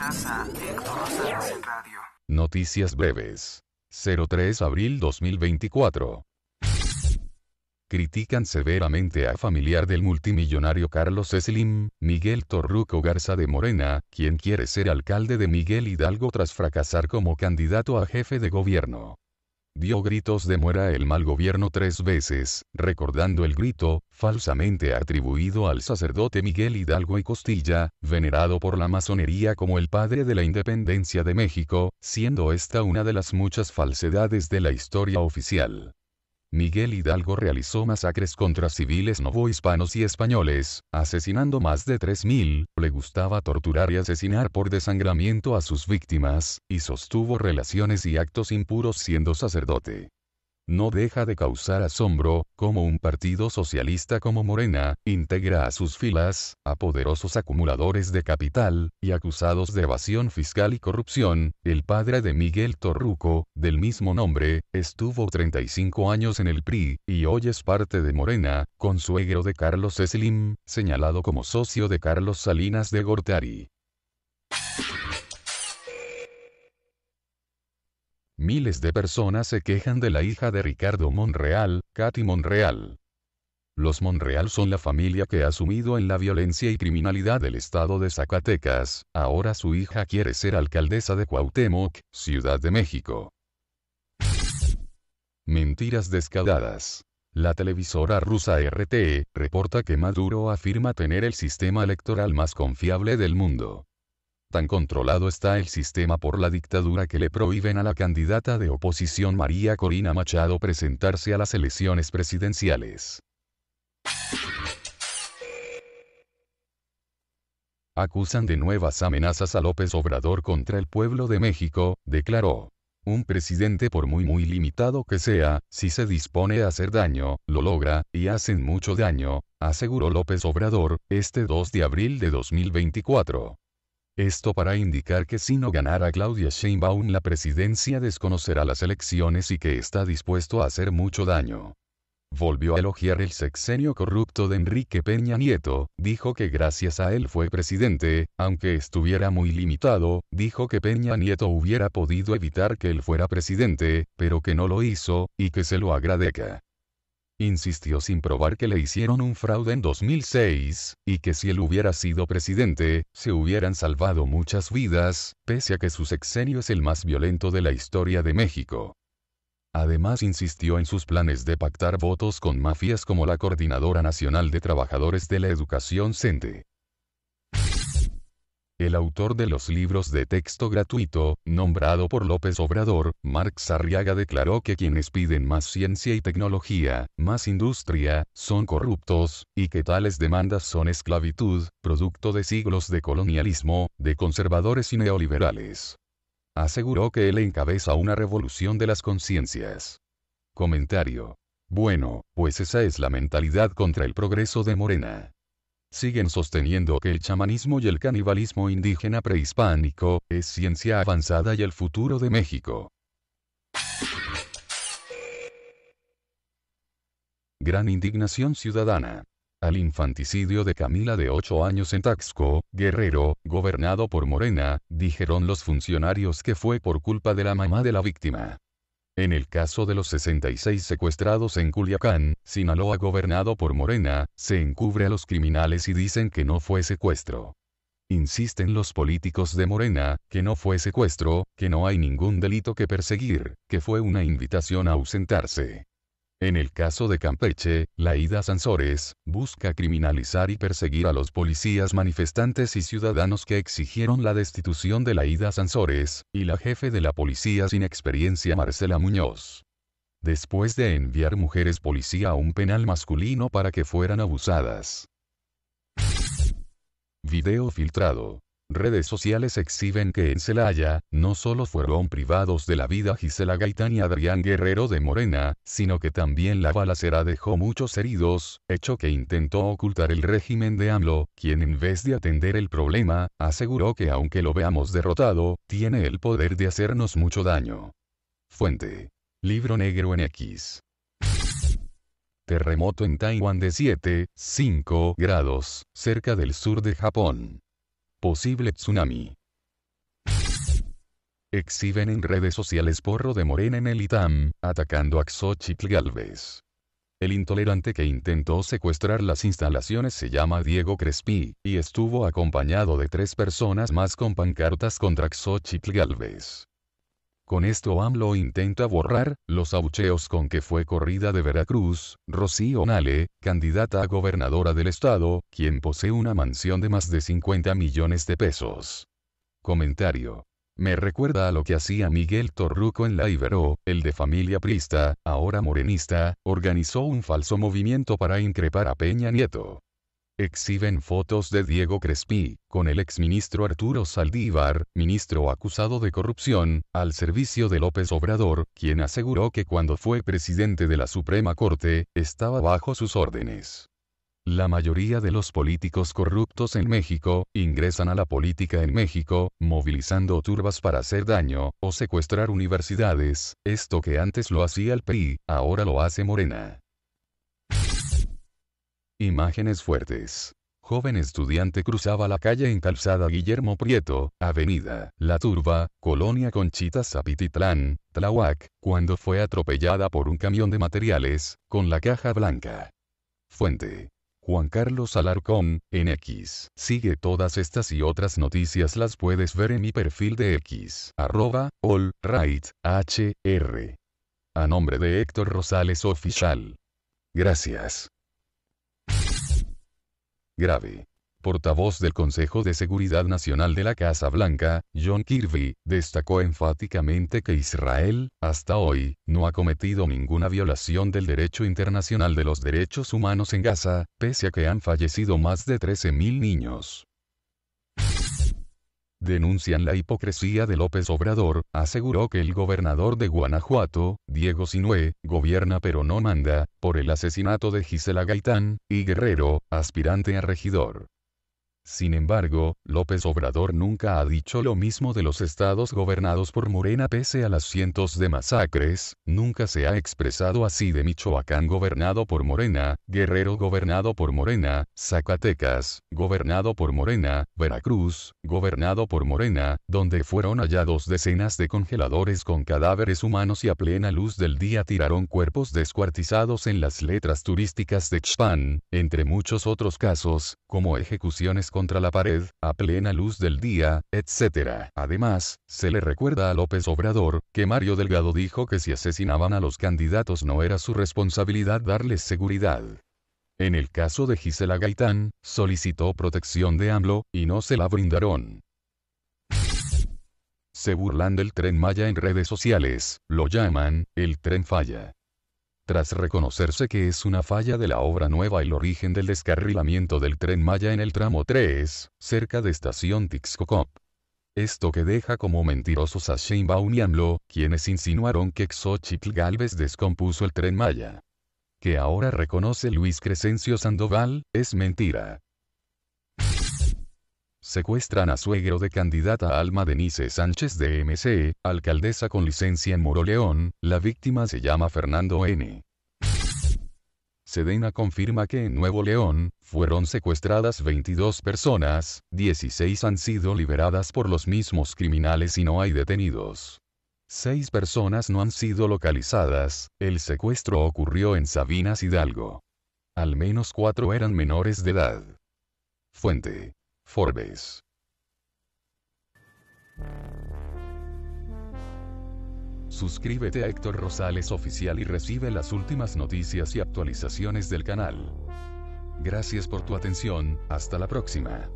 Escuchas a Héctor Rosales en radio. Noticias breves. 03 abril 2024. Critican severamente a familiar del multimillonario Carlos Slim, Miguel Torruco Garza de Morena, quien quiere ser alcalde de Miguel Hidalgo tras fracasar como candidato a jefe de gobierno. Dio gritos de muera el mal gobierno 3 veces, recordando el grito, falsamente atribuido al sacerdote Miguel Hidalgo y Costilla, venerado por la masonería como el padre de la independencia de México, siendo esta una de las muchas falsedades de la historia oficial. Miguel Hidalgo realizó masacres contra civiles novohispanos y españoles, asesinando más de 3.000, le gustaba torturar y asesinar por desangramiento a sus víctimas, y sostuvo relaciones y actos impuros siendo sacerdote. No deja de causar asombro, como un partido socialista como Morena, integra a sus filas, a poderosos acumuladores de capital, y acusados de evasión fiscal y corrupción. El padre de Miguel Torruco, del mismo nombre, estuvo 35 años en el PRI, y hoy es parte de Morena, consuegro de Carlos Slim, señalado como socio de Carlos Salinas de Gortari. Miles de personas se quejan de la hija de Ricardo Monreal, Katy Monreal. Los Monreal son la familia que ha sumido en la violencia y criminalidad del estado de Zacatecas. Ahora su hija quiere ser alcaldesa de Cuauhtémoc, Ciudad de México. Mentiras descaradas. La televisora rusa RT reporta que Maduro afirma tener el sistema electoral más confiable del mundo. Tan controlado está el sistema por la dictadura que le prohíben a la candidata de oposición María Corina Machado presentarse a las elecciones presidenciales. Acusan de nuevas amenazas a López Obrador contra el pueblo de México, declaró. Un presidente por muy limitado que sea, si se dispone a hacer daño, lo logra, y hacen mucho daño, aseguró López Obrador, este 2 de abril de 2024. Esto para indicar que si no ganara Claudia Sheinbaum la presidencia desconocerá las elecciones y que está dispuesto a hacer mucho daño. Volvió a elogiar el sexenio corrupto de Enrique Peña Nieto, dijo que gracias a él fue presidente, aunque estuviera muy limitado, dijo que Peña Nieto hubiera podido evitar que él fuera presidente, pero que no lo hizo, y que se lo agradezca. Insistió sin probar que le hicieron un fraude en 2006, y que si él hubiera sido presidente, se hubieran salvado muchas vidas, pese a que su sexenio es el más violento de la historia de México. Además insistió en sus planes de pactar votos con mafias como la Coordinadora Nacional de Trabajadores de la Educación CENTE. El autor de los libros de texto gratuito, nombrado por López Obrador, Marx Arriaga declaró que quienes piden más ciencia y tecnología, más industria, son corruptos, y que tales demandas son esclavitud, producto de siglos de colonialismo, de conservadores y neoliberales. Aseguró que él encabeza una revolución de las conciencias. Comentario. Bueno, pues esa es la mentalidad contra el progreso de Morena. Siguen sosteniendo que el chamanismo y el canibalismo indígena prehispánico es ciencia avanzada y el futuro de México. Gran indignación ciudadana. Al infanticidio de Camila de 8 años en Taxco, Guerrero, gobernado por Morena, dijeron los funcionarios que fue por culpa de la mamá de la víctima. En el caso de los 66 secuestrados en Culiacán, Sinaloa gobernado por Morena, se encubre a los criminales y dicen que no fue secuestro. Insisten los políticos de Morena, que no fue secuestro, que no hay ningún delito que perseguir, que fue una invitación a ausentarse. En el caso de Campeche, Laida Sansores, busca criminalizar y perseguir a los policías manifestantes y ciudadanos que exigieron la destitución de Laida Sansores, y la jefe de la policía sin experiencia Marcela Muñoz. Después de enviar mujeres policía a un penal masculino para que fueran abusadas. Video filtrado. Redes sociales exhiben que en Celaya, no solo fueron privados de la vida Gisela Gaitán y Adrián Guerrero de Morena, sino que también la balacera dejó muchos heridos, hecho que intentó ocultar el régimen de AMLO, quien en vez de atender el problema, aseguró que aunque lo veamos derrotado, tiene el poder de hacernos mucho daño. Fuente. Libro Negro en X. Terremoto en Taiwán de 7,5 grados, cerca del sur de Japón. Posible tsunami. Exhiben en redes sociales porro de Morena en el ITAM, atacando a Xóchitl Gálvez. El intolerante que intentó secuestrar las instalaciones se llama Diego Crespi, y estuvo acompañado de 3 personas más con pancartas contra Xóchitl Gálvez. Con esto AMLO intenta borrar los abucheos con que fue corrida de Veracruz, Rocío Nale, candidata a gobernadora del estado, quien posee una mansión de más de 50 millones de pesos. Comentario. Me recuerda a lo que hacía Miguel Torruco en la Ibero, el de familia priista, ahora morenista, organizó un falso movimiento para increpar a Peña Nieto. Exhiben fotos de Diego Crespi, con el exministro Arturo Saldívar, ministro acusado de corrupción, al servicio de López Obrador, quien aseguró que cuando fue presidente de la Suprema Corte, estaba bajo sus órdenes. La mayoría de los políticos corruptos en México, ingresan a la política en México, movilizando turbas para hacer daño, o secuestrar universidades, esto que antes lo hacía el PRI, ahora lo hace Morena. Imágenes fuertes. Joven estudiante cruzaba la calle en Calzada Guillermo Prieto, Avenida La Turba, Colonia Conchita Zapititlán, Tláhuac, cuando fue atropellada por un camión de materiales, con la caja blanca. Fuente. Juan Carlos Alarcón, en X. Sigue todas estas y otras noticias las puedes ver en mi perfil de X. @allrighthr. A nombre de Héctor Rosales Oficial. Gracias. Grave. Portavoz del Consejo de Seguridad Nacional de la Casa Blanca, John Kirby, destacó enfáticamente que Israel, hasta hoy, no ha cometido ninguna violación del derecho internacional de los derechos humanos en Gaza, pese a que han fallecido más de 13.000 niños. Denuncian la hipocresía de López Obrador, aseguró que el gobernador de Guanajuato, Diego Sinue, gobierna pero no manda, por el asesinato de Gisela Gaitán, y Guerrero, aspirante a regidor. Sin embargo, López Obrador nunca ha dicho lo mismo de los estados gobernados por Morena pese a las cientos de masacres, nunca se ha expresado así de Michoacán gobernado por Morena, Guerrero gobernado por Morena, Zacatecas, gobernado por Morena, Veracruz, gobernado por Morena, donde fueron hallados decenas de congeladores con cadáveres humanos y a plena luz del día tiraron cuerpos descuartizados en las letras turísticas de Xpan, entre muchos otros casos, como ejecuciones contra la pared, a plena luz del día, etc. Además, se le recuerda a López Obrador, que Mario Delgado dijo que si asesinaban a los candidatos no era su responsabilidad darles seguridad. En el caso de Gisela Gaitán, solicitó protección de AMLO, y no se la brindaron. Se burlan del Tren Maya en redes sociales, lo llaman, el Tren Falla. Tras reconocerse que es una falla de la obra nueva el origen del descarrilamiento del Tren Maya en el tramo 3, cerca de estación Tixcocop. Esto que deja como mentirosos a Sheinbaum y AMLO, quienes insinuaron que Xóchitl Gálvez descompuso el Tren Maya. Que ahora reconoce Luis Crescencio Sandoval, es mentira. Secuestran a suegro de candidata Alma Denise Sánchez de MC, alcaldesa con licencia en Moroleón, la víctima se llama Fernando N. Sedena confirma que en Nuevo León, fueron secuestradas 22 personas, 16 han sido liberadas por los mismos criminales y no hay detenidos. 6 personas no han sido localizadas, el secuestro ocurrió en Sabinas Hidalgo. Al menos 4 eran menores de edad. Fuente. Forbes. Suscríbete a Héctor Rosales Oficial y recibe las últimas noticias y actualizaciones del canal. Gracias por tu atención, hasta la próxima.